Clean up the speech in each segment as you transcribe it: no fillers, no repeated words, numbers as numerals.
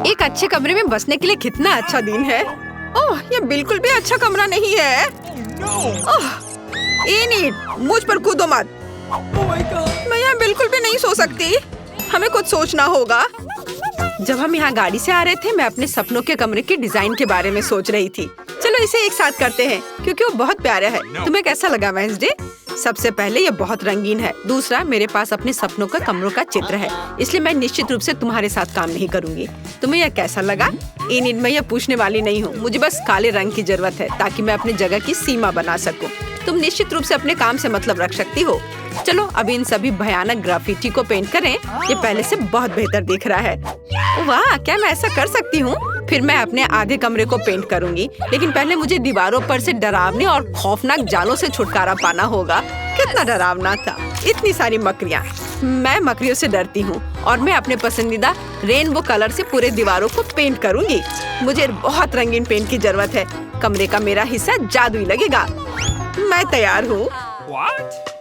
एक अच्छे कमरे में बसने के लिए कितना अच्छा दिन है। ओह, ये बिल्कुल भी अच्छा कमरा नहीं है। ओह, इनिट, मुझ पर कूदो मत। मैं यहाँ बिल्कुल भी नहीं सो सकती। हमें कुछ सोचना होगा। जब हम यहाँ गाड़ी से आ रहे थे, मैं अपने सपनों के कमरे के डिजाइन के बारे में सोच रही थी। चलो इसे एक साथ करते हैं क्योंकि वो बहुत प्यारा है। तुम्हें कैसा लगा वेंसडे? सबसे पहले ये बहुत रंगीन है। दूसरा, मेरे पास अपने सपनों का कमरों का चित्र है, इसलिए मैं निश्चित रूप से तुम्हारे साथ काम नहीं करूंगी। तुम्हें यह कैसा लगा? इन मैं यह पूछने वाली नहीं हूँ। मुझे बस काले रंग की जरूरत है ताकि मैं अपनी जगह की सीमा बना सकूं। तुम निश्चित रूप से अपने काम से मतलब रख सकती हो। चलो अब इन सभी भयानक ग्राफिटी को पेंट करें। ये पहले से बहुत बेहतर दिख रहा है। वाह, क्या मैं ऐसा कर सकती हूँ? फिर मैं अपने आधे कमरे को पेंट करूंगी, लेकिन पहले मुझे दीवारों पर से डरावने और खौफनाक जालों से छुटकारा पाना होगा। कितना डरावना था, इतनी सारी मकड़ियाँ। मैं मकड़ियों से डरती हूँ और मैं अपने पसंदीदा रेनबो कलर से पूरे दीवारों को पेंट करूंगी। मुझे बहुत रंगीन पेंट की जरूरत है। कमरे का मेरा हिस्सा जादुई लगेगा। मैं तैयार हूँ।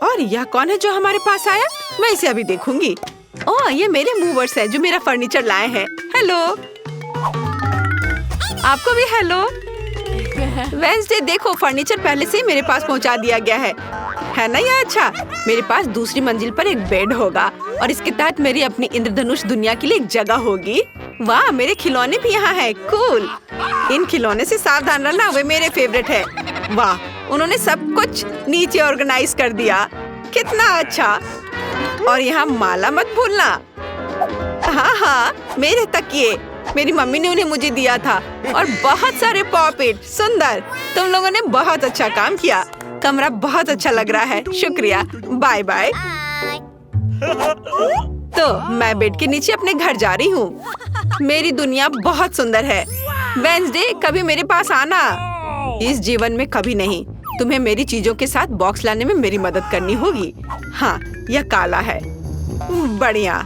और यह कौन है जो हमारे पास आया? मैं इसे अभी देखूंगी। ओह, ये मेरे मूवर्स हैं जो मेरा फर्नीचर लाए हैं। हेलो। आपको भी हेलो। वेंसडे, देखो फर्नीचर पहले से ही मेरे पास पहुंचा दिया गया है ना? ये अच्छा। मेरे पास दूसरी मंजिल पर एक बेड होगा और इसके तहत मेरी अपनी इंद्रधनुष दुनिया के लिए एक जगह होगी। वाह, मेरे खिलौने भी यहाँ है। कूल। इन खिलौने से सावधान रहना, वे मेरे फेवरेट है। वाह, उन्होंने सब कुछ नीचे ऑर्गेनाइज कर दिया। कितना अच्छा। और यहाँ माला मत भूलना। हाँ, मेरे तकिए मेरी मम्मी ने उन्हें मुझे दिया था। और बहुत सारे पॉपेट। सुंदर। तुम लोगों ने बहुत अच्छा काम किया। कमरा बहुत अच्छा लग रहा है। शुक्रिया। Bye bye. तो मैं बेड के नीचे अपने घर जा रही हूँ। मेरी दुनिया बहुत सुंदर है। वेंसडे, कभी मेरे पास आना। इस जीवन में कभी नहीं। तुम्हें मेरी चीजों के साथ बॉक्स लाने में मेरी मदद करनी होगी। हाँ, यह काला है। बढ़िया।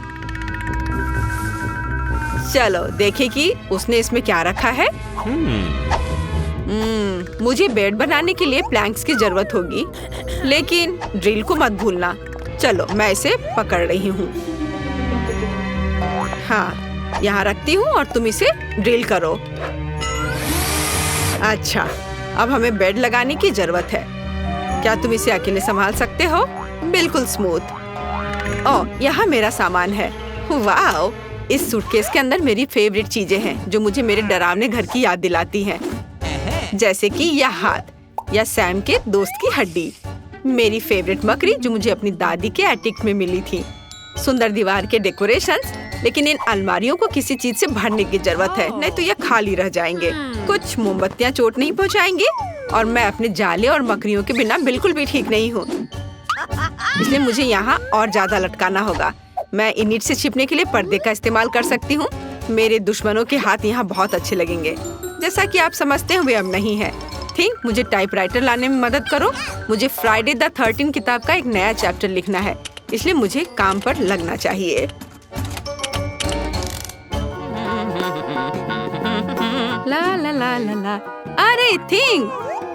चलो देखें कि उसने इसमें क्या रखा है। मुझे बेड बनाने के लिए प्लैंक्स की जरूरत होगी, लेकिन ड्रिल को मत भूलना। चलो मैं इसे पकड़ रही हूँ। हाँ, यहाँ रखती हूँ और तुम इसे ड्रिल करो। अच्छा, अब हमें बेड लगाने की जरूरत है। क्या तुम इसे अकेले संभाल सकते हो? बिल्कुल स्मूथ। ओह, यहाँ मेरा सामान है। वाह, इस सूटकेस के अंदर मेरी फेवरेट चीजें हैं जो मुझे मेरे डरावने घर की याद दिलाती हैं। जैसे कि यह हाथ या सैम के दोस्त की हड्डी, मेरी फेवरेट मकड़ी जो मुझे अपनी दादी के एटिक में मिली थी, सुंदर दीवार के डेकोरेशंस। लेकिन इन अलमारियों को किसी चीज से भरने की जरूरत है, नहीं तो यह खाली रह जाएंगे। कुछ मोमबत्तियां चोट नहीं पहुंचाएंगी और मैं अपने जाले और मकड़ियों के बिना बिल्कुल भी ठीक नहीं हूँ, इसलिए मुझे यहाँ और ज्यादा लटकाना होगा। मैं इनिट से छिपने के लिए पर्दे का इस्तेमाल कर सकती हूँ। मेरे दुश्मनों के हाथ यहाँ बहुत अच्छे लगेंगे। जैसा कि आप समझते हैं, वे अब नहीं है। थिंक, मुझे टाइपराइटर लाने में मदद करो। मुझे फ्राइडे द 13 किताब का एक नया चैप्टर लिखना है, इसलिए मुझे काम पर लगना चाहिए। ला ला ला ला ला। अरे थिंक,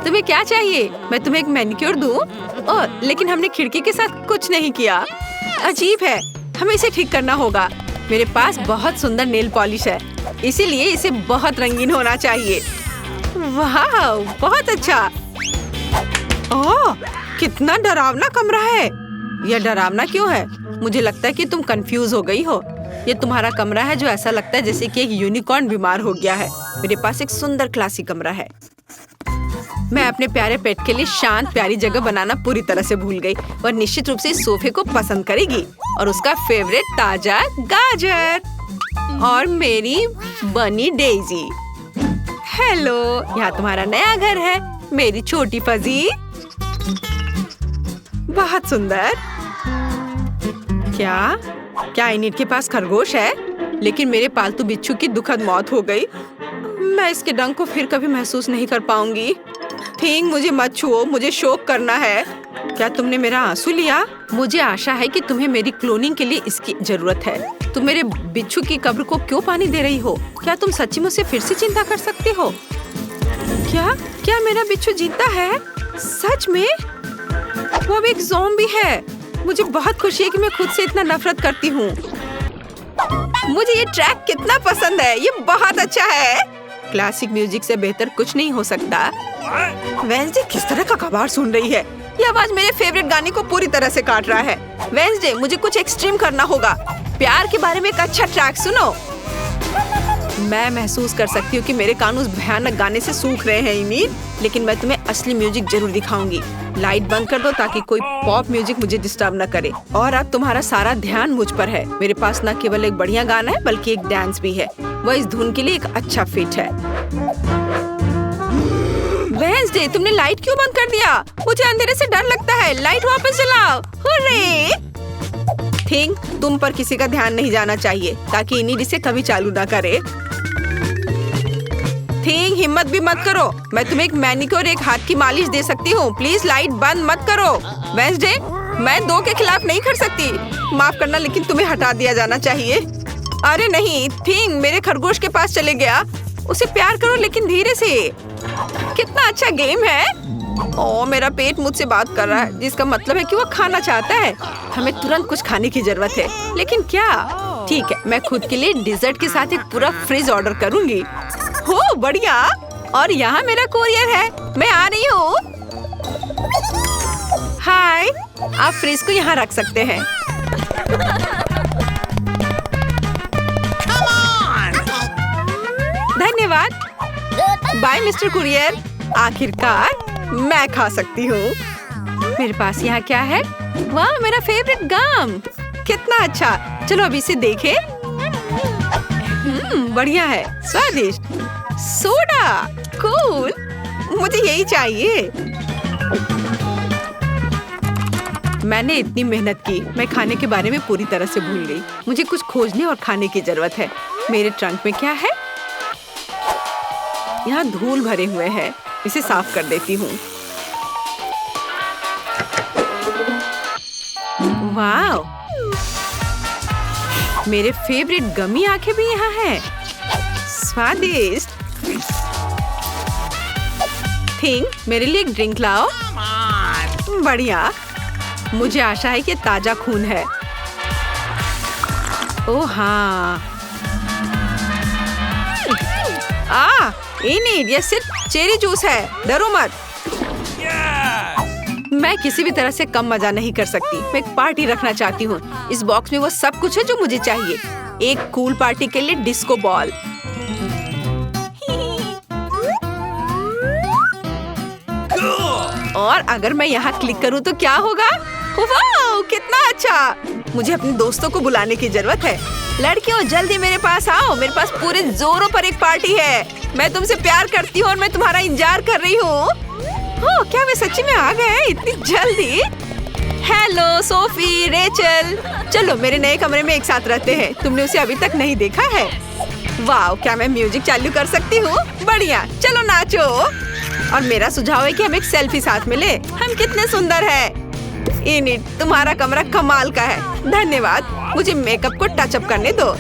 तुम्हें क्या चाहिए? मैं तुम्हें एक मैनिक्योर दूं? ओह, लेकिन हमने खिड़की के साथ कुछ नहीं किया। अजीब है, हमें इसे ठीक करना होगा। मेरे पास बहुत सुंदर नेल पॉलिश है, इसीलिए इसे बहुत रंगीन होना चाहिए। वाह, बहुत अच्छा। ओह, कितना डरावना कमरा है। यह डरावना क्यों है? मुझे लगता है कि तुम कंफ्यूज हो गई हो। ये तुम्हारा कमरा है जो ऐसा लगता है जैसे कि एक यूनिकॉर्न बीमार हो गया है। मेरे पास एक सुंदर क्लासिक कमरा है। मैं अपने प्यारे पेट के लिए शांत प्यारी जगह बनाना पूरी तरह से भूल गई और निश्चित रूप से इस सोफे को पसंद करेगी और उसका फेवरेट ताजा गाजर और मेरी बनी डेजी। हेलो, यहाँ तुम्हारा नया घर है, मेरी छोटी फजी। बहुत सुंदर। क्या इनिट के पास खरगोश है? लेकिन मेरे पालतू बिच्छू की दुखद मौत हो गई। मैं इसके डंक को फिर कभी महसूस नहीं कर पाऊंगी। थिंक, मुझे मत छुओ, मुझे शोक करना है। क्या तुमने मेरा आंसू लिया? मुझे आशा है कि तुम्हें मेरी क्लोनिंग के लिए इसकी जरूरत है। तुम मेरे बिच्छू की कब्र को क्यों पानी दे रही हो? क्या तुम सच्ची मुझसे फिर से चिंता कर सकते हो? क्या मेरा बिच्छू जीता है? सच में? वो अब एक ज़ॉम्बी है। मुझे बहुत खुशी है कि मैं खुद से इतना नफरत करती हूँ। मुझे ये ट्रैक कितना पसंद है, ये बहुत अच्छा है। क्लासिक म्यूजिक से बेहतर कुछ नहीं हो सकता। वेंसडे किस तरह का कबाड़ सुन रही है। ये आवाज मेरे फेवरेट गाने को पूरी तरह से काट रहा है। वेंसडे, मुझे कुछ एक्सट्रीम करना होगा। प्यार के बारे में एक अच्छा ट्रैक सुनो। मैं महसूस कर सकती हूँ कि मेरे कान उस भयानक गाने से सूख रहे हैं इमीन, लेकिन मैं तुम्हें असली म्यूजिक जरूर दिखाऊंगी। लाइट बंद कर दो ताकि कोई पॉप म्यूजिक मुझे डिस्टर्ब न करे। और अब तुम्हारा सारा ध्यान मुझ पर है। मेरे पास न केवल एक बढ़िया गाना है बल्कि एक डांस भी है। वह इस धुन के लिए एक अच्छा फिट है। वेंसडे, तुमने लाइट क्यों बंद कर दिया? मुझे अंधेरे से डर लगता है। लाइट वापस जलाओ। हुर्रे! थिंक, तुम पर किसी का ध्यान नहीं जाना चाहिए ताकि इनीड इसे कभी चालू ना करे। थिंक, हिम्मत भी मत करो। मैं तुम्हें एक मैनिक्योर और एक हाथ की मालिश दे सकती हूँ। प्लीज लाइट बंद मत करो। वेंसडे, मैं 2 के खिलाफ नहीं खड़ सकती। माफ करना, लेकिन तुम्हें हटा दिया जाना चाहिए। अरे नहीं, थिंक मेरे खरगोश के पास चले गया। उसे प्यार करो लेकिन धीरे से। कितना अच्छा गेम है। ओह, मेरा पेट मुझसे बात कर रहा है, जिसका मतलब है कि वो खाना चाहता है। हमें तुरंत कुछ खाने की जरूरत है, लेकिन क्या? ठीक है, मैं खुद के लिए डिजर्ट के साथ एक पूरा फ्रिज ऑर्डर करूंगी। हो बढ़िया। और यहाँ मेरा कोरियर है, मैं आ रही हूँ। हाय, आप फ्रिज को यहाँ रख सकते हैं। धन्यवाद। Bye mister courier. आखिरकार मैं खा सकती हूँ। मेरे पास यहाँ क्या है? वाह, मेरा फेवरेट गम। कितना अच्छा। चलो अब इसे देखें। बढ़िया है, स्वादिष्ट। Soda, cool. मुझे यही चाहिए। मैंने इतनी मेहनत की, मैं खाने के बारे में पूरी तरह से भूल गई। मुझे कुछ खोजने और खाने की जरूरत है। मेरे ट्रंक में क्या है? यहाँ धूल भरे हुए हैं। इसे साफ कर देती हूँ। वाव, मेरे फेवरेट गमी आंखें भी यहाँ हैं। स्वादिष्ट। थिंक, मेरे लिए एक ड्रिंक लाओ। बढ़िया। मुझे आशा है कि ताजा खून है। ओह हाँ। ये सिर्फ चेरी जूस है। डरो मत। मैं किसी भी तरह से कम मजा नहीं कर सकती। मैं एक पार्टी रखना चाहती हूँ। इस बॉक्स में वो सब कुछ है जो मुझे चाहिए। एक कूल पार्टी के लिए डिस्को बॉल। और अगर मैं यहाँ क्लिक करूँ तो क्या होगा? वाह, कितना अच्छा। मुझे अपने दोस्तों को बुलाने की जरूरत है। लड़कियों, जल्दी मेरे पास आओ। मेरे पास पूरे जोरों पर एक पार्टी है। मैं तुमसे प्यार करती हूँ और मैं तुम्हारा इंतजार कर रही हूँ। ओह, क्या वे सच्ची में आ गए इतनी जल्दी? हेलो सोफी, रेचल, चलो मेरे नए कमरे में एक साथ रहते हैं। तुमने उसे अभी तक नहीं देखा है। वाह, क्या मैं म्यूजिक चालू कर सकती हूँ? बढ़िया, चलो नाचो। और मेरा सुझाव है कि हम एक सेल्फी साथ में ले। हम कितने सुंदर हैं। इनिट, तुम्हारा कमरा कमाल का है। धन्यवाद। मुझे मेकअप को टच अप करने दो।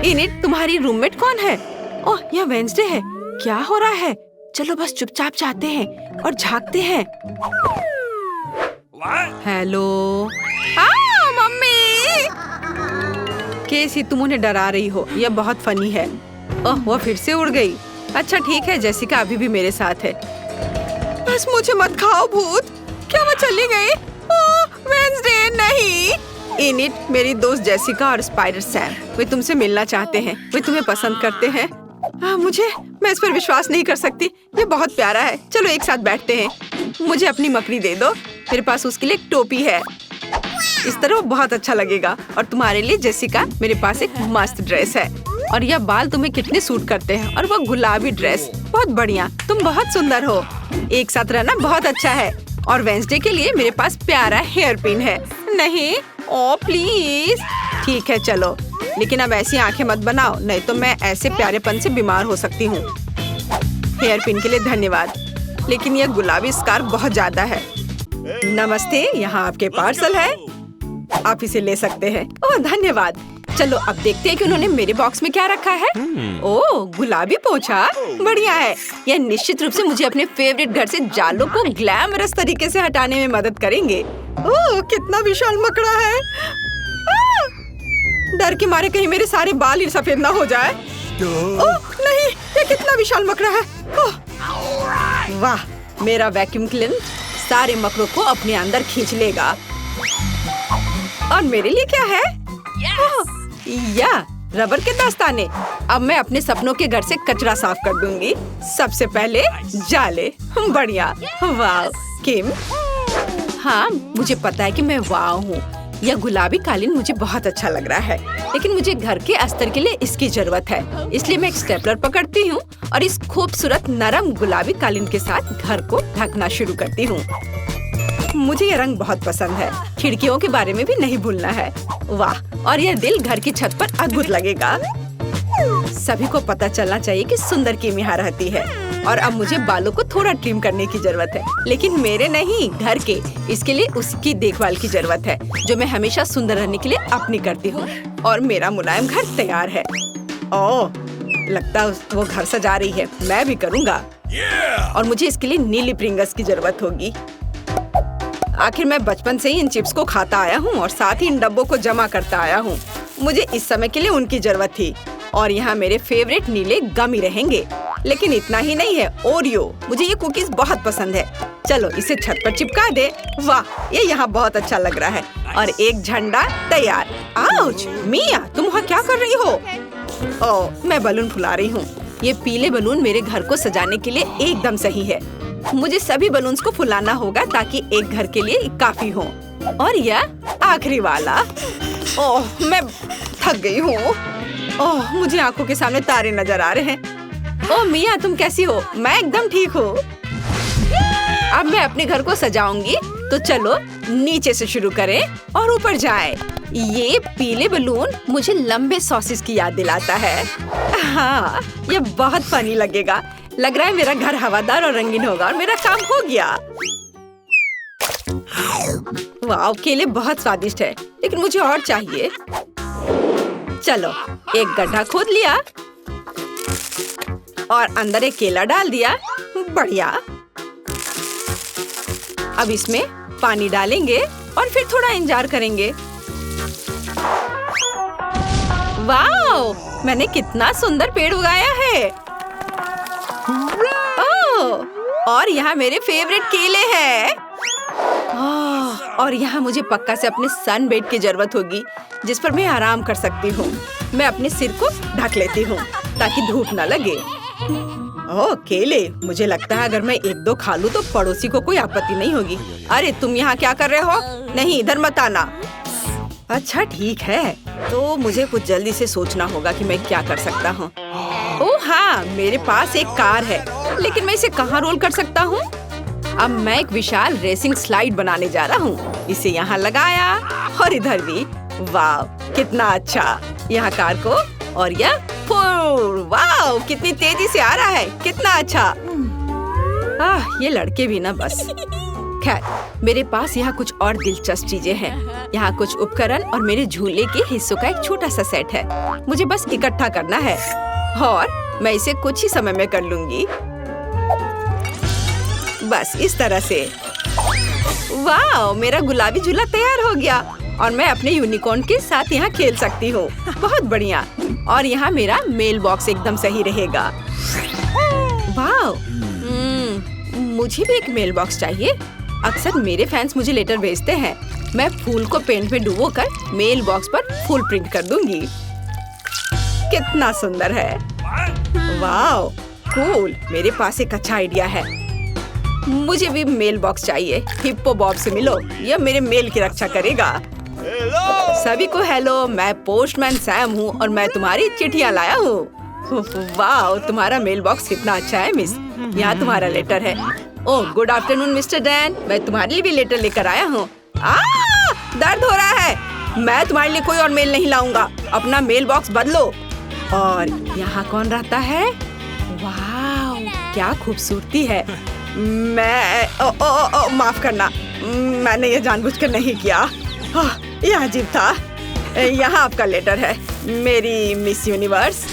इनिट, तुम्हारी रूममेट कौन है? ओह, यह वेंसडे है। क्या हो रहा है? चलो बस चुपचाप जाते हैं और झांकते हैं। हेलो। मम्मी। केसी, तुम उन्हें डरा रही हो। यह बहुत फनी है। ओह, वो फिर से उड़ गई। अच्छा ठीक है, जेसिका अभी भी मेरे साथ है। बस मुझे मत खाओ भूत। क्या वो चली गई? ओह, वेंसडे नहीं। इनिट, मेरी दोस्त जेसिका और स्पाइडर सैम, वे तुमसे मिलना चाहते हैं। वे तुम्हें पसंद करते हैं। मैं इस पर विश्वास नहीं कर सकती। ये बहुत प्यारा है। चलो एक साथ बैठते हैं। मुझे अपनी मकड़ी दे दो। मेरे पास उसके लिए एक टोपी है। इस तरह वो बहुत अच्छा लगेगा। और तुम्हारे लिए जेसिका, मेरे पास एक मस्त ड्रेस है। और यह बाल तुम्हें कितने सूट करते हैं। और वो गुलाबी ड्रेस, बहुत बढ़िया। तुम बहुत सुंदर हो। एक साथ रहना बहुत अच्छा है। और वेंसडे के लिए मेरे पास प्यारा हेयर पिन है। नहीं, ओ प्लीज। ठीक है चलो, लेकिन अब ऐसी आंखें मत बनाओ, नहीं तो मैं ऐसे प्यारेपन से बीमार हो सकती हूँ। हेयर पिन के लिए धन्यवाद, लेकिन यह गुलाबी स्कार्फ बहुत ज्यादा है। नमस्ते, यहाँ आपके पार्सल है। आप इसे ले सकते हैं। ओह धन्यवाद। चलो अब देखते हैं कि उन्होंने मेरे बॉक्स में क्या रखा है। ओह, गुलाबी पोछा, बढ़िया है। यह निश्चित रूप से मुझे अपने फेवरेट घर से जालों को ग्लैमरस तरीके से हटाने में मदद करेंगे। ओह, कितना विशाल मकड़ा है। डर के मारे कहीं मेरे सारे बाल ही सफेद ना हो जाए। ओह नहीं, ये कितना विशाल मकड़ा है। ओह वाह, मेरा वैक्यूम क्लीनर सारे मकड़ों को अपने अंदर खींच लेगा। और मेरे लिए क्या है? या रबर के दस्ताने। अब मैं अपने सपनों के घर से कचरा साफ कर दूंगी। सबसे पहले जाले। बढ़िया। वाह किम, हाँ मुझे पता है कि मैं वाह हूँ। यह गुलाबी कालीन मुझे बहुत अच्छा लग रहा है, लेकिन मुझे घर के अस्तर के लिए इसकी जरूरत है। इसलिए मैं एक स्टेपलर पकड़ती हूँ और इस खूबसूरत नरम गुलाबी कालीन के साथ घर को ढकना शुरू करती हूँ। मुझे यह रंग बहुत पसंद है। खिड़कियों के बारे में भी नहीं भूलना है। वाह, और यह दिल घर की छत पर अद्भुत लगेगा। सभी को पता चलना चाहिए कि सुंदर किम यहाँ रहती है। और अब मुझे बालों को थोड़ा ट्रिम करने की जरूरत है, लेकिन मेरे नहीं, घर के। इसके लिए उसकी देखभाल की जरूरत है, जो मैं हमेशा सुंदर रहने के लिए अपनी करती हूँ। और मेरा मुलायम घर तैयार है। ओह, लगता है वो घर सजा रही है। मैं भी करूँगा। और मुझे इसके लिए नीली प्रिंगल्स की जरूरत होगी। आखिर मैं बचपन से ही इन चिप्स को खाता आया हूँ और साथ ही इन डब्बों को जमा करता आया हूँ। मुझे इस समय के लिए उनकी जरूरत थी। और यहाँ मेरे फेवरेट नीले गमी रहेंगे। लेकिन इतना ही नहीं है, ओरियो। मुझे ये कुकीज बहुत पसंद है। चलो इसे छत पर चिपका दे। वाह, ये यहाँ बहुत अच्छा लग रहा है। और एक झंडा तैयार। आउच, मिया तुम वहाँ क्या कर रही हो? ओह, मैं बलून फुला रही हूँ। ये पीले बलून मेरे घर को सजाने के लिए एकदम सही है। मुझे सभी बलून्स को फुलाना होगा ताकि एक घर के लिए काफी हो। और यह आखिरी वाला। ओह, मैं थक गई हूँ। ओह, मुझे आंखों के सामने तारे नजर आ रहे हैं। ओह मिया, तुम कैसी हो? मैं एकदम ठीक हूँ। अब मैं अपने घर को सजाऊंगी, तो चलो नीचे से शुरू करें और ऊपर जाएं। ये पीले बलून मुझे लंबे सॉसेस की याद दिलाता है। हाँ, ये बहुत फनी लगेगा। लग रहा है मेरा घर हवादार और रंगीन होगा और मेरा काम हो गया। वाह, केले बहुत स्वादिष्ट है, लेकिन मुझे और चाहिए। चलो, एक गड्ढा खोद लिया और अंदर एक केला डाल दिया। बढ़िया। अब इसमें पानी डालेंगे और फिर थोड़ा इंतजार करेंगे। वाह, मैंने कितना सुंदर पेड़ उगाया है। ओह, और यहाँ मेरे फेवरेट केले हैं। और यहाँ मुझे पक्का से अपने सन बेड की जरूरत होगी, जिस पर मैं आराम कर सकती हूँ। मैं अपने सिर को ढक लेती हूँ ताकि धूप न लगे। ओह, केले। मुझे लगता है अगर मैं एक दो खा लूँ तो पड़ोसी को कोई आपत्ति नहीं होगी। अरे तुम यहाँ क्या कर रहे हो? नहीं, इधर मत आना। अच्छा ठीक है, तो मुझे कुछ जल्दी से सोचना होगा कि मैं क्या कर सकता हूँ। ओह हाँ, मेरे पास एक कार है, लेकिन मैं इसे कहाँ रोल कर सकता हूँ? अब मैं एक विशाल रेसिंग स्लाइड बनाने जा रहा हूँ। इसे यहाँ लगाया और इधर भी। वाह, कितना अच्छा। यहाँ कार को और यह वाह, कितनी तेजी से आ रहा है। कितना अच्छा। ये लड़के भी ना बस। खैर, मेरे पास यहाँ कुछ और दिलचस्प चीजें हैं। यहाँ कुछ उपकरण और मेरे झूले के हिस्सों का एक छोटा सा सेट है। मुझे बस इकट्ठा करना है और मैं इसे कुछ ही समय में कर लूंगी। बस इस तरह से। वाह, मेरा गुलाबी झूला तैयार हो गया और मैं अपने यूनिकॉर्न के साथ यहाँ खेल सकती हूँ। बहुत बढ़िया। और यहाँ मेरा मेल बॉक्स एकदम सही रहेगा। वाह, मुझे भी एक मेल बॉक्स चाहिए। अक्सर मेरे फैंस मुझे लेटर भेजते हैं। मैं फूल को पेंट में डुबोकर मेल बॉक्स पर फूल प्रिंट कर दूंगी। कितना सुंदर है। वाह, कूल। मेरे पास एक अच्छा आइडिया है। मुझे भी मेल बॉक्स चाहिए। हिप्पो बॉब से मिलो, यह मेरे मेल की रक्षा करेगा। सभी को हेलो, मैं पोस्टमैन सैम हूँ और मैं तुम्हारी चिट्ठियाँ लाया हूँ। वाह, तुम्हारा मेल बॉक्स कितना अच्छा है मिस। यहाँ तुम्हारा लेटर है। ओह, गुड आफ्टरनून मिस्टर डैन, मैं तुम्हारे लिए भी लेटर लेकर आया हूँ। दर्द हो रहा है। मैं तुम्हारे लिए कोई और मेल नहीं लाऊंगा। अपना मेल बॉक्स बदलो। और यहाँ कौन रहता है? वाह, क्या खूबसूरती है। मैं माफ करना, मैंने ये जानबूझकर नहीं किया। यह अजीब था। यहाँ आपका लेटर है, मेरी मिस यूनिवर्स।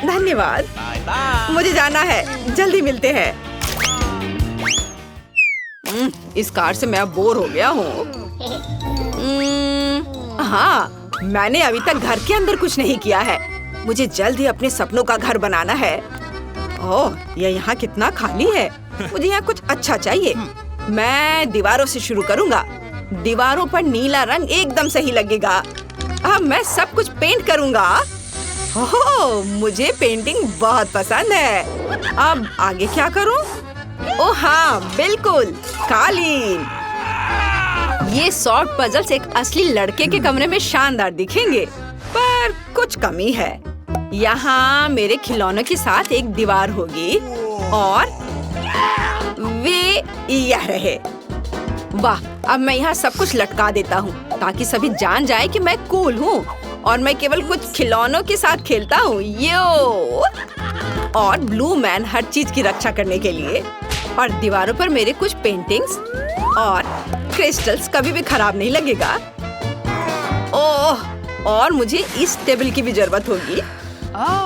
धन्यवाद। मुझे जाना है, जल्दी मिलते हैं। इस कार से मैं अब बोर हो गया हूँ। हाँ, मैंने अभी तक घर के अंदर कुछ नहीं किया है। मुझे जल्द ही अपने सपनों का घर बनाना है। ओह, ये यहाँ कितना खाली है। मुझे यहाँ कुछ अच्छा चाहिए। मैं दीवारों से शुरू करूँगा। दीवारों पर नीला रंग एकदम सही लगेगा। अब मैं सब कुछ पेंट करूँगा। ओह, मुझे पेंटिंग बहुत पसंद है। अब आगे क्या करूँ? ओह हाँ, बिल्कुल, कालीन। ये सॉर्ट पजल्स एक असली लड़के के कमरे में शानदार दिखेंगे, पर कुछ कमी है। यहाँ मेरे खिलौनों के साथ एक दीवार होगी और वे यह रहे। वाह, अब मैं यहाँ सब कुछ लटका देता हूँ ताकि सभी जान जाए कि मैं कूल हूँ और मैं केवल कुछ खिलौनों के साथ खेलता हूँ। यो! और ब्लू मैन हर चीज की रक्षा करने के लिए। और दीवारों पर मेरे कुछ पेंटिंग्स और क्रिस्टल्स कभी भी खराब नहीं लगेगा। ओह, और मुझे इस टेबल की भी जरूरत होगी।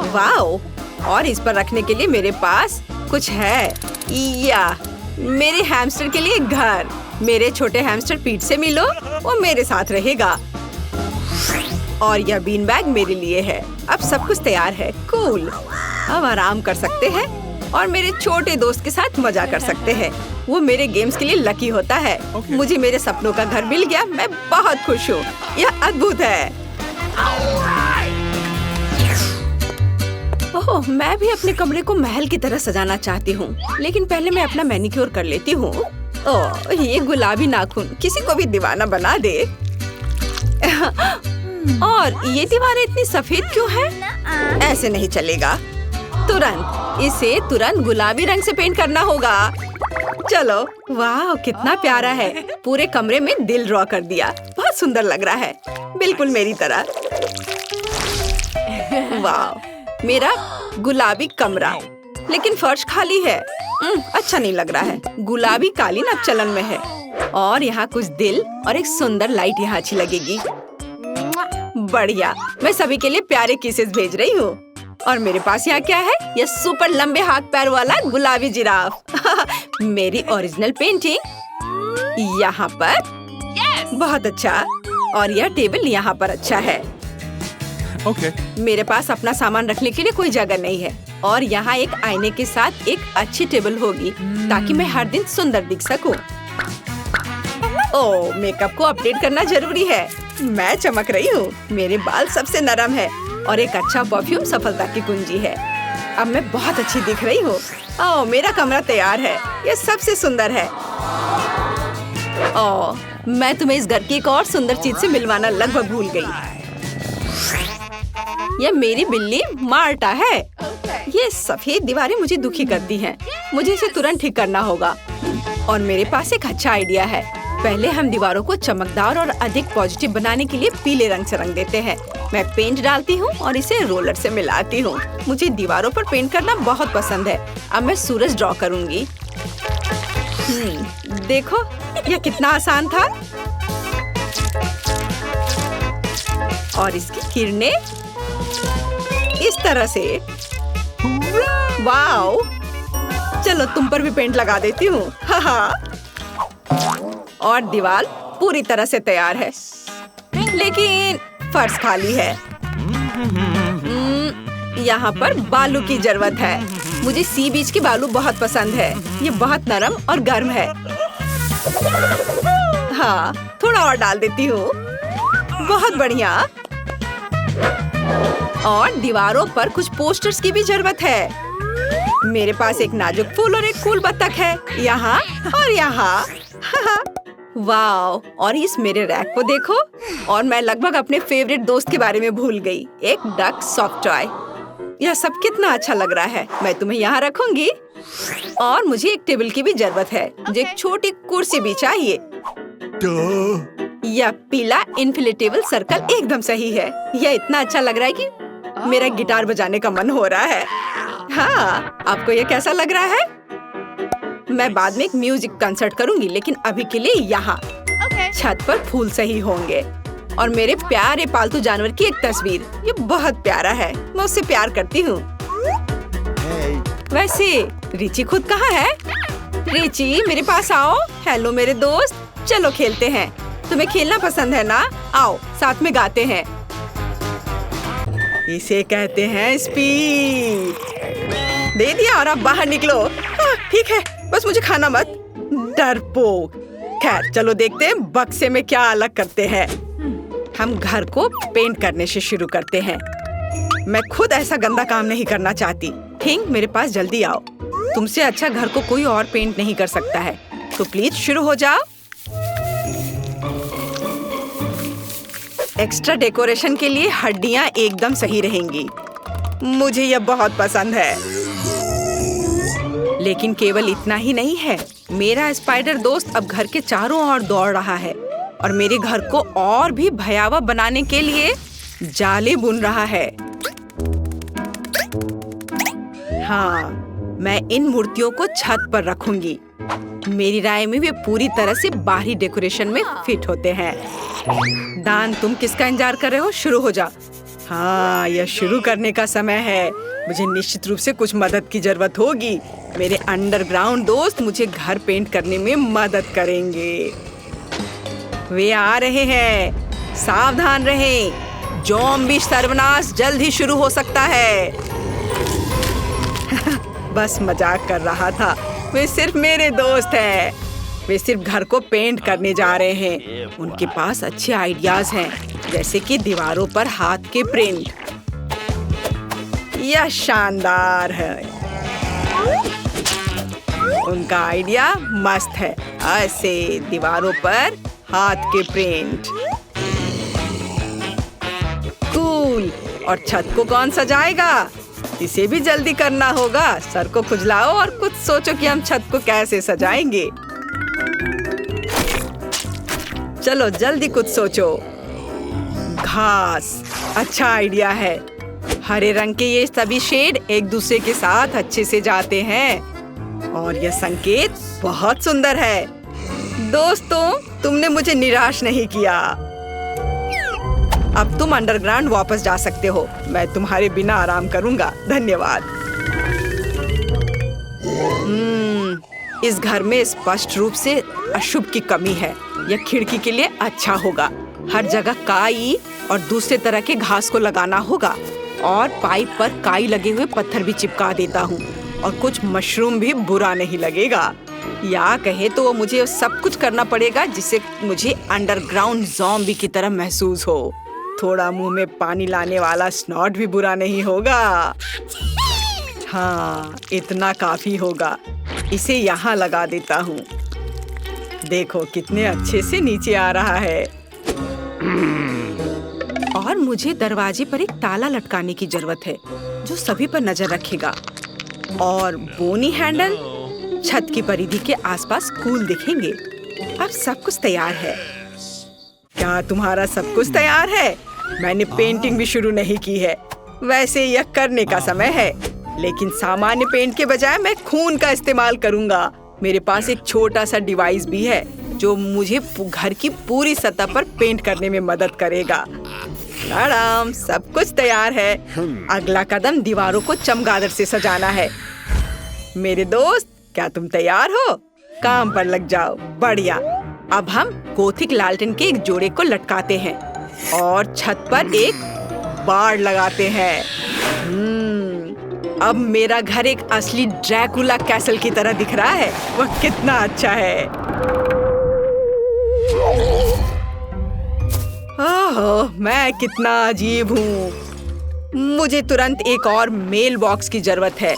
वाओ! और इस पर रखने के लिए मेरे पास कुछ है। या मेरे हैमस्टर के लिए घर। मेरे छोटे हैमस्टर पीठ से मिलो, वो मेरे साथ रहेगा। और यह बीन बैग मेरे लिए है। अब सब कुछ तैयार है। कूल। अब आराम कर सकते हैं और मेरे छोटे दोस्त के साथ मजा कर सकते हैं। वो मेरे गेम्स के लिए लकी होता है। मुझे मेरे सपनों का घर मिल गया। मैं बहुत खुश हूँ। यह अद्भुत है। ओह, मैं भी अपने कमरे को महल की तरह सजाना चाहती हूँ, लेकिन पहले मैं अपना मैनिक्योर कर लेती हूँ। ओह, ये गुलाबी नाखून किसी को भी दीवाना बना दे। और ये दीवारें इतनी सफेद क्यों है? ऐसे नहीं चलेगा। इसे तुरंत गुलाबी रंग से पेंट करना होगा। चलो, वाह, कितना प्यारा है। पूरे कमरे में दिल ड्रॉ कर दिया। बहुत सुंदर लग रहा है, बिल्कुल मेरी तरह। वाह, मेरा गुलाबी कमरा, लेकिन फर्श खाली है। अच्छा नहीं लग रहा है। गुलाबी कालीन अब चलन में है और यहाँ कुछ दिल और एक सुंदर लाइट यहाँ अच्छी लगेगी। बढ़िया, मैं सभी के लिए प्यारे किसेस भेज रही हूँ। और मेरे पास यहाँ क्या है? यह सुपर लंबे हाथ पैर वाला गुलाबी जिराफ। मेरी ओरिजिनल पेंटिंग यहाँ पर। बहुत अच्छा। और यह टेबल यहाँ पर अच्छा है। मेरे पास अपना सामान रखने के लिए कोई जगह नहीं है और यहाँ एक आईने के साथ एक अच्छी टेबल होगी ताकि मैं हर दिन सुंदर दिख सकूं। ओह, मेकअप को अपडेट करना जरूरी है। मैं चमक रही हूँ। मेरे बाल सबसे नरम है और एक अच्छा परफ्यूम सफलता की कुंजी है। अब मैं बहुत अच्छी दिख रही हूँ। ओह, मेरा कमरा तैयार है। यह सबसे सुंदर है। ओह, मैं तुम्हें इस घर की एक और सुंदर चीज से मिलवाना लगभग भूल गई। यह मेरी बिल्ली मार्टा है। ये सफेद दीवारें मुझे दुखी करती हैं। मुझे इसे तुरंत ठीक करना होगा। और मेरे पास एक अच्छा आइडिया है। पहले हम दीवारों को चमकदार और अधिक पॉजिटिव बनाने के लिए पीले रंग से रंग देते हैं। मैं पेंट डालती हूँ और इसे रोलर से मिलाती हूँ। मुझे दीवारों पर पेंट करना बहुत पसंद है। अब मैं सूरज ड्रॉ करूँगी। देखो, यह कितना आसान था। और इसकी किरणें इस तरह से। वाओ! चलो, तुम पर भी पेंट लगा देती हूँ। और दीवार पूरी तरह से तैयार है, लेकिन फर्श खाली है। यहाँ पर बालू की जरूरत है। मुझे सी बीच के बालू बहुत पसंद है। ये बहुत नरम और गर्म है। हाँ, थोड़ा और डाल देती हूँ। बहुत बढ़िया। और दीवारों पर कुछ पोस्टर्स की भी जरूरत है। मेरे पास एक नाजुक फूल और एक कूल बत्तख है, यहाँ और यहाँ। वाओ! और इस मेरे रैक को देखो। और मैं लगभग अपने फेवरेट दोस्त के बारे में भूल गई, एक डक सॉफ्ट टॉय। यह सब कितना अच्छा लग रहा है। मैं तुम्हें यहाँ रखूंगी। और मुझे एक टेबल की भी जरूरत है। मुझे एक छोटी कुर्सी भी चाहिए। यह पीला इन्फ्लेटेबल सर्कल एकदम सही है। यह इतना अच्छा लग रहा है कि मेरा गिटार बजाने का मन हो रहा है। हाँ, आपको यह कैसा लग रहा है? मैं बाद में एक म्यूजिक कंसर्ट करूंगी, लेकिन अभी के लिए यहाँ छत पर फूल सही होंगे। और मेरे प्यारे पालतू जानवर की एक तस्वीर। ये बहुत प्यारा है। मैं उससे प्यार करती हूँ। वैसे रिची खुद कहाँ है? रिची, मेरे पास आओ। हेलो मेरे दोस्त, चलो खेलते हैं। तुम्हें खेलना पसंद है ना? आओ, साथ में गाते हैं। इसे कहते हैं स्पीड। दे दिया और अब बाहर निकलो। हाँ, ठीक है, बस मुझे खाना मत। डरपोक। खैर चलो देखते हैं बक्से में क्या अलग करते हैं। हम घर को पेंट करने से शुरू करते हैं। मैं खुद ऐसा गंदा काम नहीं करना चाहती। थिंग, मेरे पास जल्दी आओ। तुमसे अच्छा घर को कोई और पेंट नहीं कर सकता है, तो प्लीज शुरू हो जाओ। एक्स्ट्रा डेकोरेशन के लिए हड्डियां एकदम सही रहेंगी। मुझे यह बहुत पसंद है। लेकिन केवल इतना ही नहीं है। मेरा स्पाइडर दोस्त अब घर के चारों ओर दौड़ रहा है और मेरे घर को और भी भयावह बनाने के लिए जाले बुन रहा है। हाँ, मैं इन मूर्तियों को छत पर रखूंगी। मेरी राय में वे पूरी तरह से बाहरी डेकोरेशन में फिट होते हैं। दान, तुम किसका इंतजार कर रहे हो? शुरू हो जा। हाँ, यह शुरू करने का समय है। मुझे निश्चित रूप से कुछ मदद की जरूरत होगी। मेरे अंडरग्राउंड दोस्त मुझे घर पेंट करने में मदद करेंगे। वे आ रहे हैं। सावधान रहें। ज़ॉम्बी सर्वनाश जल्द ही शुरू हो सकता है। बस मजाक कर रहा था। वे सिर्फ मेरे दोस्त हैं। वे सिर्फ घर को पेंट करने जा रहे हैं। उनके पास अच्छे आइडियाज हैं, जैसे कि दीवारों पर हाथ के प्रिंट। यह शानदार है। उनका आइडिया मस्त है। ऐसे दीवारों पर हाथ के प्रिंट। कूल। और छत को कौन सजाएगा? इसे भी जल्दी करना होगा। सर को खुजलाओ और कुछ सोचो कि हम छत को कैसे सजाएंगे। चलो जल्दी कुछ सोचो। घास अच्छा आइडिया है। हरे रंग के ये सभी शेड एक दूसरे के साथ अच्छे से जाते हैं और यह संकेत बहुत सुंदर है। दोस्तों, तुमने मुझे निराश नहीं किया। अब तुम अंडरग्राउंड वापस जा सकते हो। मैं तुम्हारे बिना आराम करूंगा। धन्यवाद। इस घर में स्पष्ट रूप से अशुभ की कमी है। यह खिड़की के लिए अच्छा होगा। हर जगह काई और दूसरे तरह के घास को लगाना होगा और पाइप पर काई लगे हुए पत्थर भी चिपका देता हूँ और कुछ मशरूम भी बुरा नहीं लगेगा। या कहे तो मुझे सब कुछ करना पड़ेगा जिससे मुझे अंडरग्राउंड ज़ॉम्बी की तरह महसूस हो। थोड़ा मुंह में पानी लाने वाला स्नॉट भी बुरा नहीं होगा। हाँ, इतना काफी होगा। इसे यहाँ लगा देता हूँ। देखो कितने अच्छे से नीचे आ रहा है। और मुझे दरवाजे पर एक ताला लटकाने की जरूरत है जो सभी पर नजर रखेगा। और बोनी हैंडल छत की परिधि के आसपास कूल दिखेंगे। अब सब कुछ तैयार है। क्या तुम्हारा सब कुछ तैयार है? मैंने पेंटिंग भी शुरू नहीं की है। वैसे यह करने का समय है, लेकिन सामान्य पेंट के बजाय मैं खून का इस्तेमाल करूंगा। मेरे पास एक छोटा सा डिवाइस भी है जो मुझे घर की पूरी सतह पर पेंट करने में मदद करेगा। मैडम, सब कुछ तैयार है। अगला कदम दीवारों को चमगादड़ से सजाना है। मेरे दोस्त, क्या तुम तैयार हो? काम पर लग जाओ। बढ़िया। अब हम गोथिक लालटेन के एक जोड़े को लटकाते हैं और छत पर एक बाड़ लगाते हैं। अब मेरा घर एक असली ड्रैकुला कैसल की तरह दिख रहा है। वह कितना अच्छा है। ओह, मैं कितना अजीब हूँ। मुझे तुरंत एक और मेल बॉक्स की जरूरत है।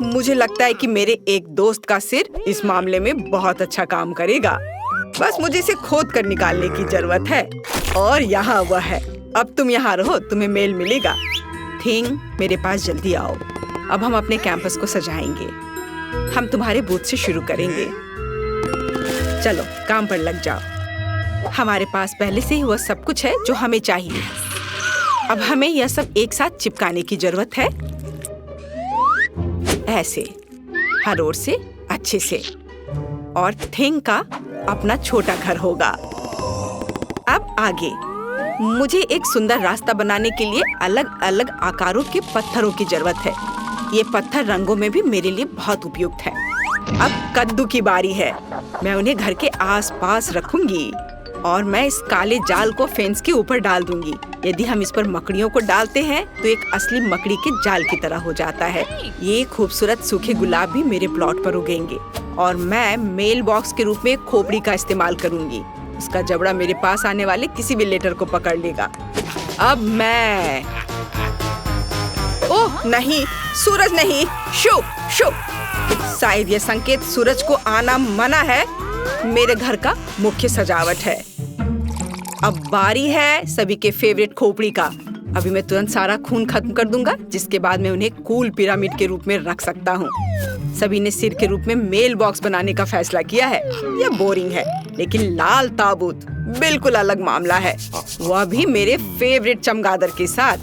मुझे लगता है कि मेरे एक दोस्त का सिर इस मामले में बहुत अच्छा काम करेगा। बस मुझे इसे खोद कर निकालने की जरूरत है। और यहाँ वह है। अब तुम यहाँ रहो, तुम्हें मेल मिलेगा। थिंग, मेरे पास जल्दी आओ। अब हम अपने कैंपस को सजाएंगे। हम तुम्हारे बूथ से शुरू करेंगे। चलो काम पर लग जाओ। हमारे पास पहले से ही वह सब कुछ है जो हमें चाहिए। अब हमें यह सब एक साथ चिपकाने की जरूरत है। ऐसे हर ओर से अच्छे से। और थिंग का अपना छोटा घर होगा। अब आगे मुझे एक सुंदर रास्ता बनाने के लिए अलग अलग आकारों के पत्थरों की जरूरत है। ये पत्थर रंगों में भी मेरे लिए बहुत उपयुक्त है। अब कद्दू की बारी है। मैं उन्हें घर के आसपास रखूंगी। और मैं इस काले जाल को फेंस के ऊपर डाल दूंगी। यदि हम इस पर मकड़ियों को डालते हैं तो एक असली मकड़ी के जाल की तरह हो जाता है। ये खूबसूरत सूखे गुलाब भी मेरे प्लॉट पर उगेंगे और मैं मेल बॉक्स के रूप में एक खोपड़ी का इस्तेमाल करूंगी। उसका जबड़ा मेरे पास आने वाले किसी भी लेटर को पकड़ लेगा। अब मैं ओह नहीं, सूरज नहीं, शो शो। शायद ये संकेत सूरज को आना मना है। मेरे घर का मुख्य सजावट है। अब बारी है सभी के फेवरेट खोपड़ी का। अभी मैं तुरंत सारा खून खत्म कर दूंगा, जिसके बाद मैं उन्हें कूल पिरामिड के रूप में रख सकता हूँ। सभी ने सिर के रूप में मेल बॉक्स बनाने का फैसला किया है। यह बोरिंग है, लेकिन लाल ताबूत बिल्कुल अलग मामला है, वह भी मेरे फेवरेट चमगादड़ के साथ।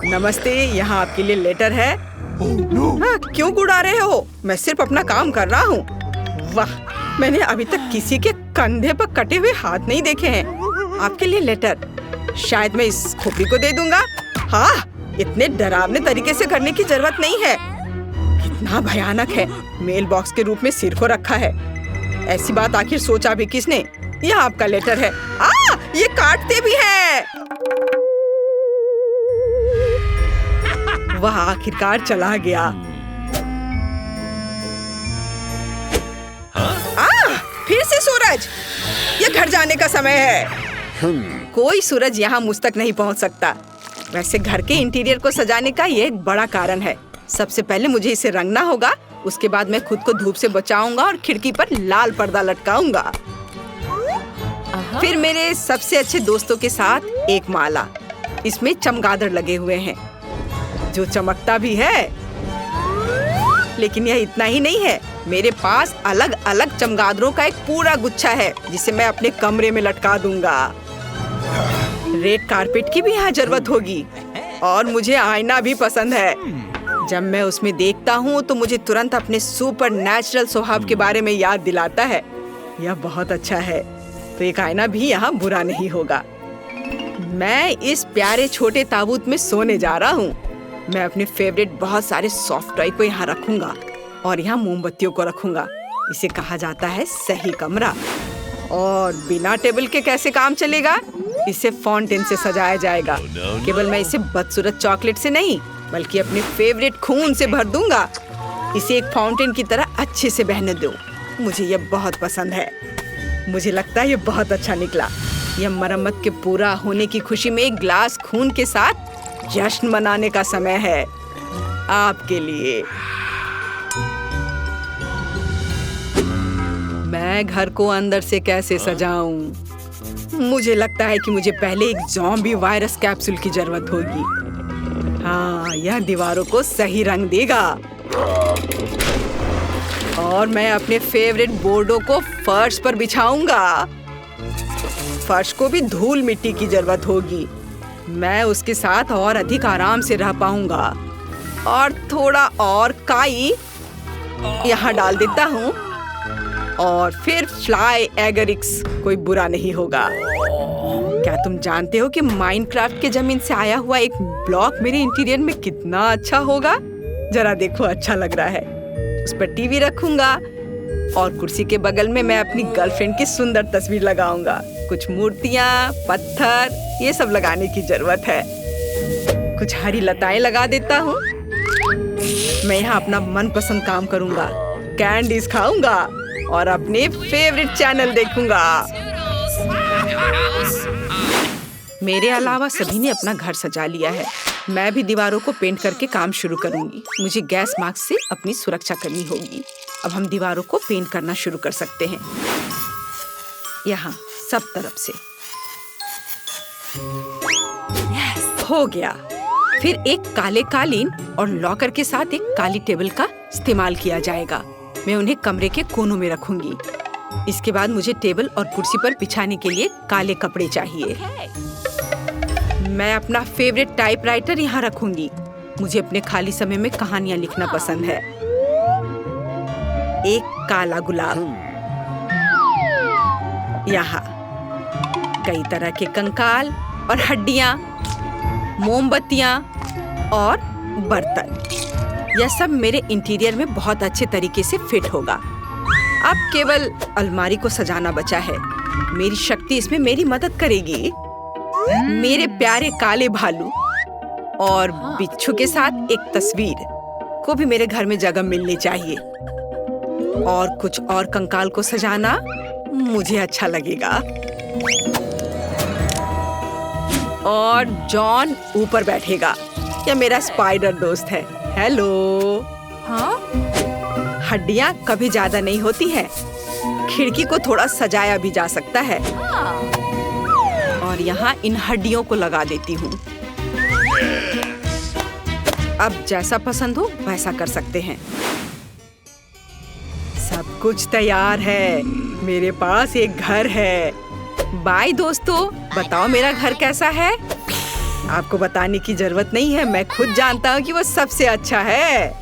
नमस्ते, यहाँ आपके लिए लेटर है। हाँ, क्यों गुड़ा रहे हो? मैं सिर्फ अपना काम कर रहा हूँ। वाह, मैंने अभी तक किसी के कंधे पर कटे हुए हाथ नहीं देखे हैं। आपके लिए लेटर। शायद मैं इस खोपड़ी को दे दूंगा। हाँ, इतने डरावने तरीके से करने की जरूरत नहीं है। कितना भयानक है, मेल बॉक्स के रूप में सिर को रखा है। ऐसी बात आखिर सोचा भी किसने? यह आपका लेटर है। ये काटते भी हैं। वह आखिरकार चला गया। फिर से सूरज। ये घर जाने का समय है। कोई सूरज यहाँ मुझ तक नहीं पहुँच सकता। वैसे घर के इंटीरियर को सजाने का ये एक बड़ा कारण है। सबसे पहले मुझे इसे रंगना होगा। उसके बाद मैं खुद को धूप से बचाऊंगा और खिड़की पर लाल पर्दा लटकाऊंगा। फिर मेरे सबसे अच्छे दोस्तों के साथ एक माला। इसमें चमगादड़ लगे हुए हैं, जो चमकता भी है। लेकिन यह इतना ही नहीं है। मेरे पास अलग अलग चमगादड़ों का एक पूरा गुच्छा है, जिसे मैं अपने कमरे में लटका दूंगा। रेड कारपेट की भी यहाँ जरूरत होगी। और मुझे आईना भी पसंद है। जब मैं उसमें देखता हूँ तो मुझे तुरंत अपने सुपर नेचुरल स्वभाव के बारे में याद दिलाता है। यह बहुत अच्छा है। तो एक आईना भी यहाँ बुरा नहीं होगा। मैं इस प्यारे छोटे ताबूत में सोने जा रहा हूँ। मैं अपने फेवरेट बहुत सारे सॉफ्ट टॉय को यहाँ रखूंगा और यहाँ मोमबत्तियों को रखूंगा। इसे कहा जाता है सही कमरा। और बिना टेबल के कैसे काम चलेगा? इसे फाउंटेन से सजाया जाएगा। केवल मैं इसे बदसूरत चॉकलेट से नहीं, बल्कि अपने फेवरेट खून से भर दूंगा। इसे एक फाउंटेन की तरह अच्छे से बहने दो। मुझे यह बहुत पसंद है। मुझे लगता है यह बहुत अच्छा निकला। यह मरम्मत के पूरा होने की खुशी में एक ग्लास खून के साथ जश्न मनाने का समय है। आपके लिए। मैं घर को अंदर से कैसे सजाऊं? मुझे लगता है कि मुझे पहले एक ज़ॉम्बी वायरस कैप्सूल की जरूरत होगी। हाँ, यह दीवारों को सही रंग देगा। और मैं अपने फेवरेट बोर्डों को फर्श पर बिछाऊंगा। फर्श को भी धूल मिट्टी की जरूरत होगी। मैं उसके साथ और अधिक आराम से रह पाऊंगा। और थोड़ा और काई यहाँ डाल देता हूँ। और फिर फ्लाई एगरिक्स कोई बुरा नहीं होगा। क्या तुम जानते हो कि माइनक्राफ्ट के जमीन से आया हुआ एक ब्लॉक मेरे इंटीरियर में कितना अच्छा होगा? जरा देखो, अच्छा लग रहा है। उस पर टीवी रखूंगा और कुर्सी के बगल में मैं अपनी गर्लफ्रेंड की सुंदर तस्वीर लगाऊंगा। कुछ मूर्तियाँ, पत्थर, ये सब लगाने की जरूरत है। कुछ हरी लताएं लगा देता हूँ। मैं यहाँ अपना मनपसंद काम करूंगा, कैंडीज खाऊंगा और अपने फेवरेट चैनल देखूंगा। मेरे अलावा सभी ने अपना घर सजा लिया है। मैं भी दीवारों को पेंट करके काम शुरू करूंगी। मुझे गैस मास्क से अपनी सुरक्षा करनी होगी। अब हम दीवारों को पेंट करना शुरू कर सकते हैं। यहाँ सब तरफ से। हो गया। फिर एक काले कालीन और लॉकर के साथ एक काली टेबल का इस्तेमाल किया जाएगा। मैं उन्हें कमरे के कोनों में रखूंगी। इसके बाद मुझे टेबल और कुर्सी पर बिछाने के लिए काले कपड़े चाहिए। मैं अपना फेवरेट टाइपराइटर यहाँ रखूंगी। मुझे अपने खाली समय में कहानियाँ लिखना पसंद है। एक काला गुलाब। यहाँ कई तरह के कंकाल और हड्डियाँ, मोमबत्तियाँ और बर्तन। यह सब मेरे इंटीरियर में बहुत अच्छे तरीके से फिट होगा। अब केवल अलमारी को सजाना बचा है। मेरी शक्ति इसमें मेरी मदद करेगी। मेरे प्यारे काले भालू और बिच्छू के साथ एक तस्वीर को भी मेरे घर में जगह मिलनी चाहिए। और कुछ और कंकाल को सजाना मुझे अच्छा लगेगा। और जॉन ऊपर बैठेगा। यह मेरा स्पाइडर दोस्त है। हेलो। हाँ? हड्डियां कभी ज्यादा नहीं होती हैं। खिड़की को थोड़ा सजाया भी जा सकता है। और यहाँ इन हड्डियों को लगा देती हूँ। अब जैसा पसंद हो वैसा कर सकते हैं। सब कुछ तैयार है। मेरे पास एक घर है। बाय दोस्तों, बताओ मेरा घर कैसा है? आपको बताने की जरूरत नहीं है, मैं खुद जानता हूँ कि वो सबसे अच्छा है।